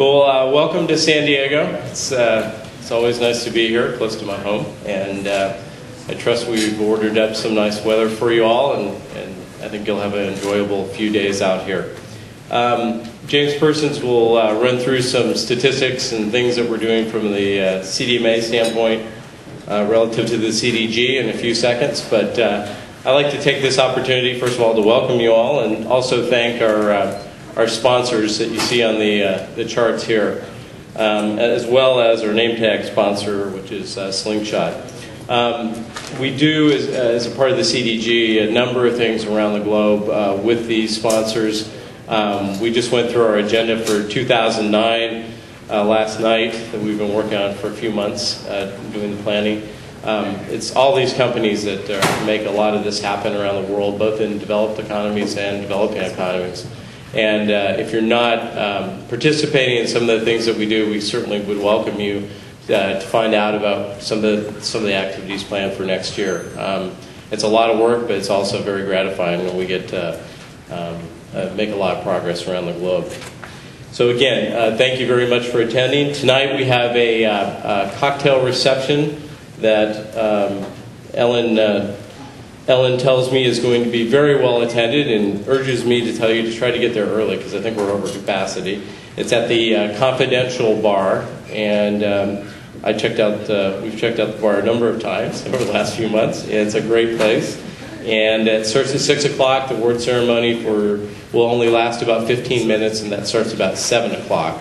Well, welcome to San Diego. It's always nice to be here, close to my home, and I trust we've ordered up some nice weather for you all, and I think you'll have an enjoyable few days out here. James Persons will run through some statistics and things that we're doing from the CDMA standpoint relative to the CDG in a few seconds, but I'd like to take this opportunity, first of all, to welcome you all and also thank our sponsors that you see on the charts here, as well as our name tag sponsor, which is Slingshot. We do, as a part of the CDG, a number of things around the globe with these sponsors. We just went through our agenda for 2009 last night that we've been working on for a few months doing the planning. It's all these companies that make a lot of this happen around the world, both in developed economies and developing economies. And if you're not participating in some of the things that we do, we certainly would welcome you to find out about some of the activities planned for next year. It's a lot of work, but it's also very gratifying when we get to make a lot of progress around the globe. So again, thank you very much for attending. Tonight we have a cocktail reception that Ellen tells me is going to be very well attended and urges me to tell you to try to get there early because I think we're over capacity. It's at the Confidential Bar, and we've checked out the bar a number of times over the last few months. It's a great place, and it starts at 6 o'clock. The award ceremony will only last about 15 minutes, and that starts about 7 o'clock.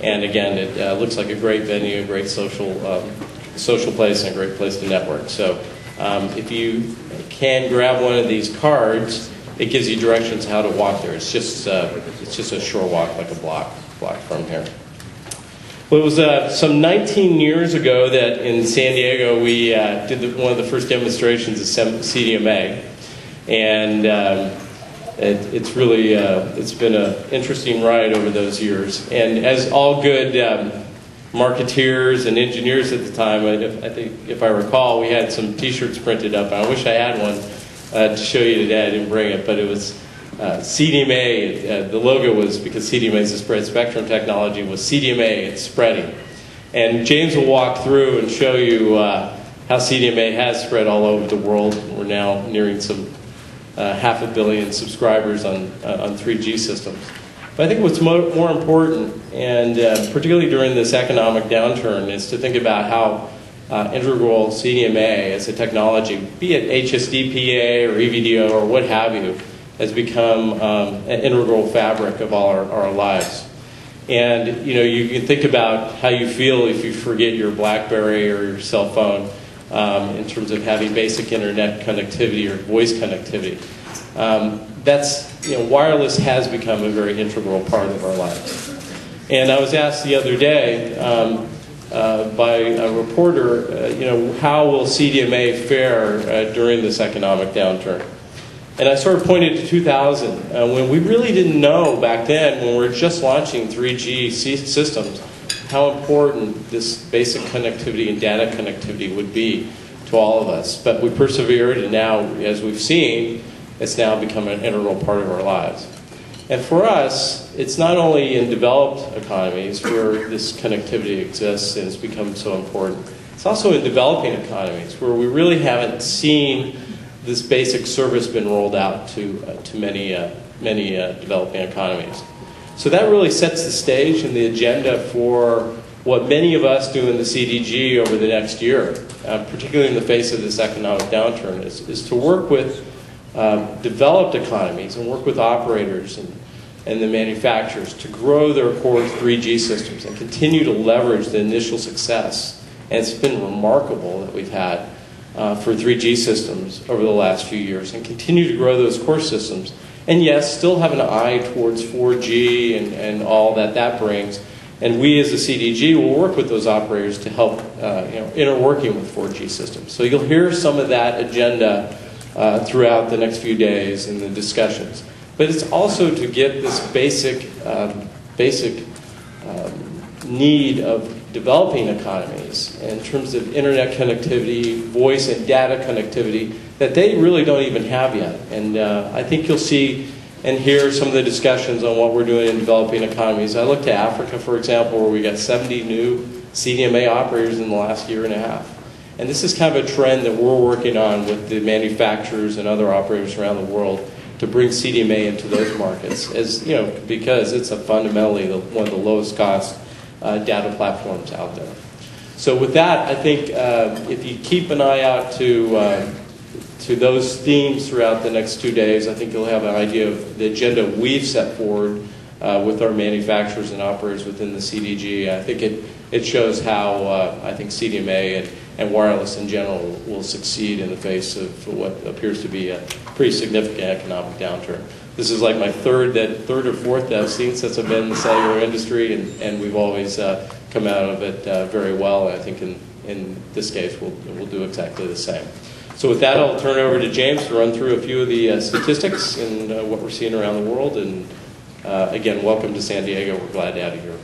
And again, it looks like a great venue, a great social place, and a great place to network. So if you can grab one of these cards, it gives you directions how to walk there. It's just a short walk, like a block from here. Well, it was some 19 years ago that in San Diego we did one of the first demonstrations of CDMA, and it's really it's been an interesting ride over those years. And as all good marketeers and engineers at the time, I think if I recall, we had some T-shirts printed up. I wish I had one to show you today. I didn't bring it, but it was CDMA. The logo was, because CDMA is a spread spectrum technology, was CDMA, it's spreading. And James will walk through and show you how CDMA has spread all over the world. We're now nearing some 500 million subscribers on 3G systems. But I think what's more important, and particularly during this economic downturn, is to think about how integral CDMA as a technology, be it HSDPA or EVDO or what have you, has become an integral fabric of all our lives. And you can think about how you feel if you forget your BlackBerry or your cell phone in terms of having basic internet connectivity or voice connectivity. Wireless has become a very integral part of our lives. And I was asked the other day by a reporter, how will CDMA fare during this economic downturn? And I sort of pointed to 2000, when we really didn't know back then, when we were just launching 3G systems, how important this basic connectivity and data connectivity would be to all of us. But we persevered, and now, as we've seen, it's now become an integral part of our lives. And for us, it's not only in developed economies where this connectivity exists and it's become so important, it's also in developing economies where we really haven't seen this basic service been rolled out to many developing economies. So that really sets the stage and the agenda for what many of us do in the CDG over the next year, particularly in the face of this economic downturn, is to work with developed economies and work with operators and the manufacturers to grow their core 3G systems and continue to leverage the initial success. And it's been remarkable that we've had for 3G systems over the last few years, and continue to grow those core systems. And yes, still have an eye towards 4G and all that brings. And we as a CDG will work with those operators to help interworking with 4G systems. So you'll hear some of that agenda throughout the next few days in the discussions. But it's also to get this basic need of developing economies in terms of internet connectivity, voice and data connectivity that they really don't even have yet. And I think you'll see and hear some of the discussions on what we're doing in developing economies. I looked to Africa, for example, where we got 70 new CDMA operators in the last year and a half. And this is kind of a trend that we're working on with the manufacturers and other operators around the world to bring CDMA into those markets, as you know, because it's fundamentally one of the lowest cost data platforms out there. So with that, I think if you keep an eye out to those themes throughout the next 2 days, I think you'll have an idea of the agenda we've set forward with our manufacturers and operators within the CDG. I think it shows how I think CDMA and wireless in general will succeed in the face of what appears to be a pretty significant economic downturn. This is like my third or fourth that I've seen since I've been in the cellular industry, and we've always come out of it very well. And I think in this case we'll do exactly the same. So with that, I'll turn it over to James to run through a few of the statistics and what we're seeing around the world. And again, welcome to San Diego. We're glad to have you here.